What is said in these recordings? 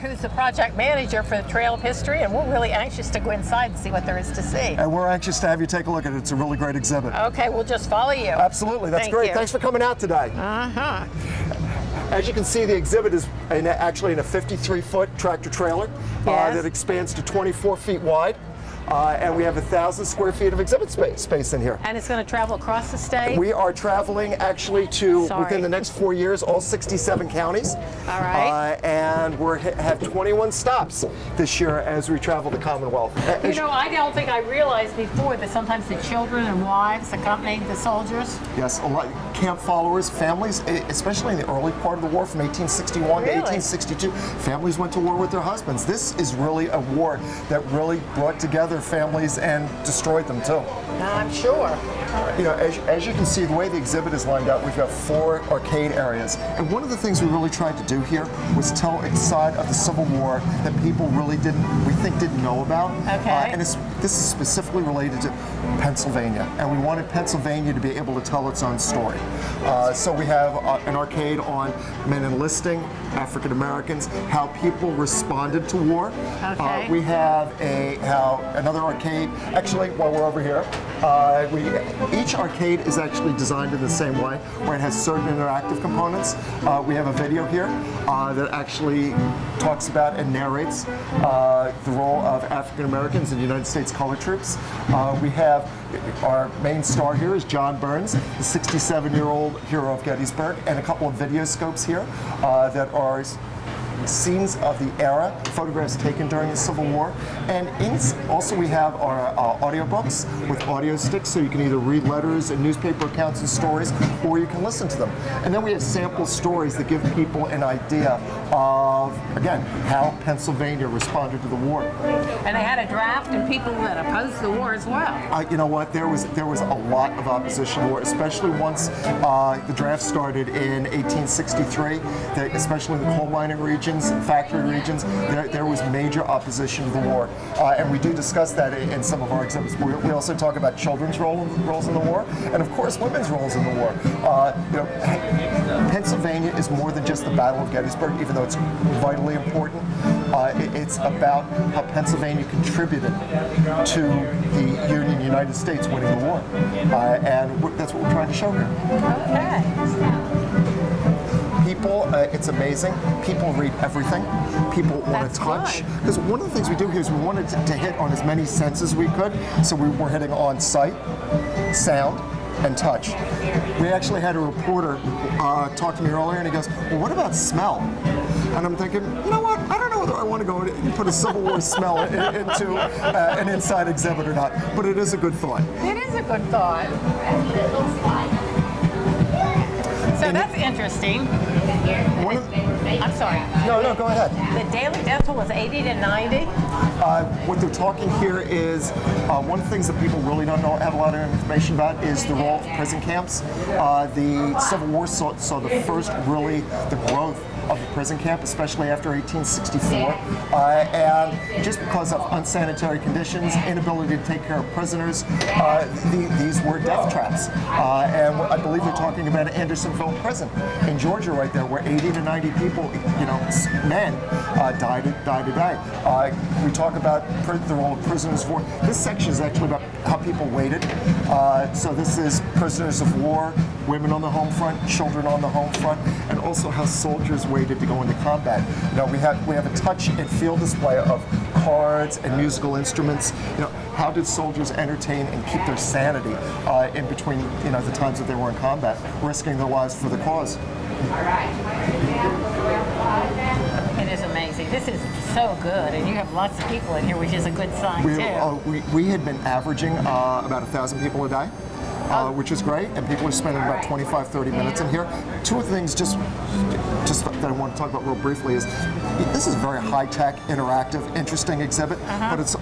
Who's the project manager for the Trail of History, and we're really anxious to go inside and see what there is to see. And we're anxious to have you take a look at it. It's a really great exhibit. Okay, we'll just follow you. Absolutely, that's great. Thanks for coming out today. As you can see, the exhibit is actually in a 53-foot tractor trailer that expands to 24 feet wide. And we have 1,000 square feet of exhibit space in here. And it's going to travel across the state? We are traveling actually to, within the next 4 years, all 67 counties. All right. And we have 21 stops this year as we travel the Commonwealth. You know, I don't think I realized before that sometimes the children and wives accompany the soldiers. Yes, a lot. Camp followers, families, especially in the early part of the war from 1861 to 1862, families went to war with their husbands. This is really a war that really brought together families and destroyed them too. I'm sure. You know, as you can see, the way the exhibit is lined out, we've got 4 arcade areas. And one of the things we really tried to do here was tell a side of the Civil War that people really didn't know about. Okay. And this is specifically related to Pennsylvania. And we wanted Pennsylvania to be able to tell its own story. So we have an arcade on men enlisting, African Americans, how people responded to war. Okay. We have another arcade, actually, while we're over here, each arcade is actually designed in the same way, where it has certain interactive components. We have a video here that actually talks about and narrates the role of African Americans in United States Colored Troops. We have our main star here is John Burns, the 67-year-old hero of Gettysburg, and a couple of video scopes here that are scenes of the era, photographs taken during the Civil War. And also we have our audiobooks with audio sticks, so you can either read letters and newspaper accounts and stories, or you can listen to them. And then we have sample stories that give people an idea of, again, how Pennsylvania responded to the war. And they had a draft and people that opposed the war as well. You know what, there was a lot of opposition to war, especially once the draft started in 1863, especially in the coal mining regions, factory regions, there was major opposition to the war. And we do discuss that in some of our exhibits. We also talk about children's roles in the war, and of course women's roles in the war. You know, Pennsylvania is more than just the Battle of Gettysburg, even though it's vitally important. It's about how Pennsylvania contributed to the United States winning the war. And that's what we're trying to show here. Okay. People, it's amazing. People read everything. People want to touch. Because one of the things we do here is we wanted to hit on as many senses as we could. So we were hitting on sight, sound, and touch. We actually had a reporter talk to me earlier, and he goes, "Well, what about smell?" And I'm thinking, you know what? I don't know whether I want to go and put a Civil War smell into an inside exhibit or not. But it is a good thought. It is a good thought. So that's interesting. I'm sorry. No, go ahead. The daily death toll was 80 to 90? What they're talking here is, one of the things that people really don't have a lot of information about is the role of prison camps. The Civil War saw the first, really, the growth of the prison camp, especially after 1864. And just because of unsanitary conditions, inability to take care of prisoners, these were death traps. And I believe they're talking about Andersonville Prison in Georgia right there, where 80 to 90 people, you know, men, died a day. We talk about the role of prisoners of war. This section is actually about how people waited. So this is prisoners of war, women on the home front, children on the home front, and also how soldiers waited to go into combat. You know, we have a touch and feel display of cards and musical instruments. You know, how did soldiers entertain and keep their sanity in between, you know, the times that they were in combat, risking their lives for the cause? It is amazing. This is so good, and you have lots of people in here, which is a good sign too. We had been averaging about 1,000 people a day. Which is great, and people are spending about 25-30 minutes in here. Two of the things just that I want to talk about real briefly is this is a very high-tech, interactive, interesting exhibit, but it's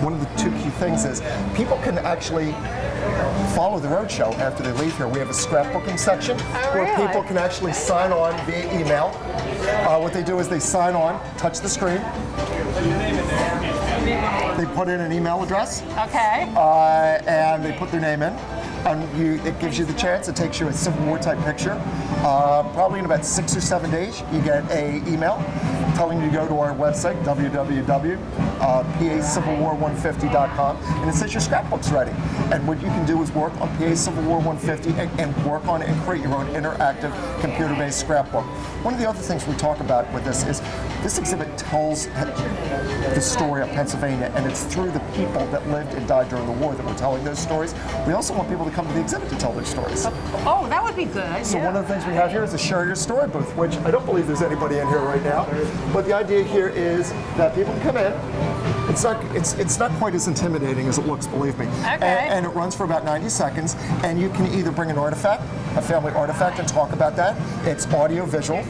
one of the two key things is people can actually follow the roadshow after they leave here. We have a scrapbooking section where people can actually sign on via email. What they do is they sign on, touch the screen. They put in an email address. Okay. And they put their name in. And it gives you the chance, it takes you a Civil War type picture. Probably in about 6 or 7 days, you get an email telling you to go to our website, www.PACivilWar150.com, and it says your scrapbook's ready. And what you can do is work on PA Civil War 150 and work on it and create your own interactive computer-based scrapbook. One of the other things we talk about with this is this exhibit tells the story of Pennsylvania, and it's through the people that lived and died during the war that we're telling those stories. We also want people to come to the exhibit to tell their stories. Oh, that would be good. So one of the things we have here is a Share Your Story booth, which I don't believe there's anybody in here right now. But the idea here is that people can come in. It's not quite as intimidating as it looks, believe me. Okay. And it runs for about 90 seconds, and you can either bring an artifact, a family artifact, and talk about that. It's audio visual,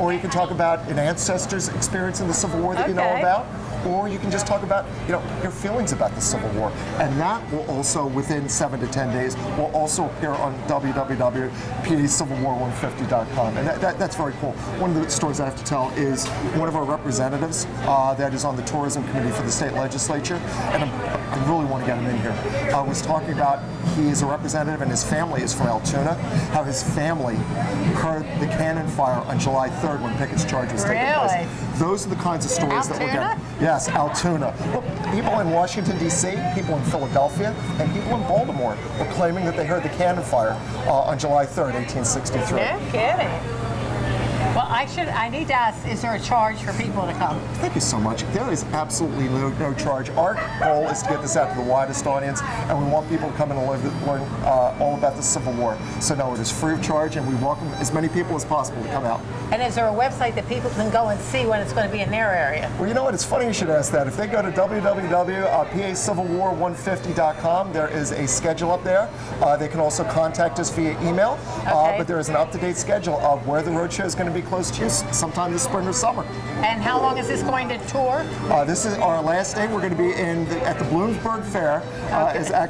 or you can talk about an ancestor's experience in the Civil War that you know about. Or you can just talk about, your feelings about the Civil War. And that will also, within 7 to 10 days, will also appear on www.PACivilWar150.com. And that's very cool. One of the stories I have to tell is one of our representatives that is on the tourism committee for the state legislature, and I really want to get him in here, was talking about he is a representative and his family is from Altoona, how his family heard the cannon fire on July 3rd when Pickett's charge was taking place. Those are the kinds of stories that we're getting. Yes, Altoona. Look, people in Washington, D.C., people in Philadelphia, and people in Baltimore were claiming that they heard the cannon fire on July 3rd, 1863. No kidding. Well, I need to ask, is there a charge for people to come? Thank you so much. There is absolutely no charge. Our goal is to get this out to the widest audience, and we want people to come in and learn all about the Civil War. So no, it is free of charge, and we welcome as many people as possible to come out. And is there a website that people can go and see when it's going to be in their area? Well, you know what? It's funny you should ask that. If they go to www.PACivilWar150.com, there is a schedule up there. They can also contact us via email, but there is an up-to-date schedule of where the roadshow is going to be close to you sometime this spring or summer. And how long is this going to tour? This is our last day. We're going to be at the Bloomsburg Fair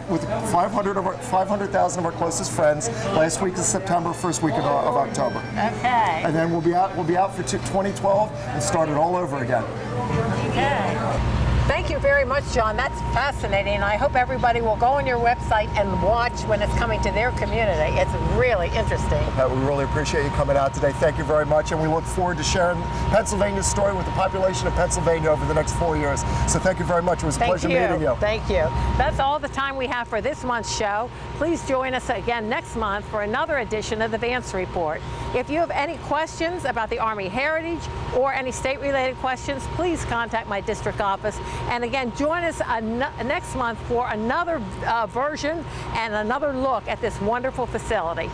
with 500,000 of our closest friends. Last week is September, first week of October. Okay. And then we'll be out for 2012 and start it all over again. Okay. Thank you very much, John. That's fascinating. I hope everybody will go on your website and watch when it's coming to their community. It's really interesting. We really appreciate you coming out today. Thank you very much, and we look forward to sharing Pennsylvania's story with the population of Pennsylvania over the next 4 years. So thank you very much. It was a pleasure meeting you. Thank you. That's all the time we have for this month's show. Please join us again next month for another edition of the Vance Report. If you have any questions about the Army Heritage or any state-related questions, please contact my district office. And again, join us next month for another version and another look at this wonderful facility.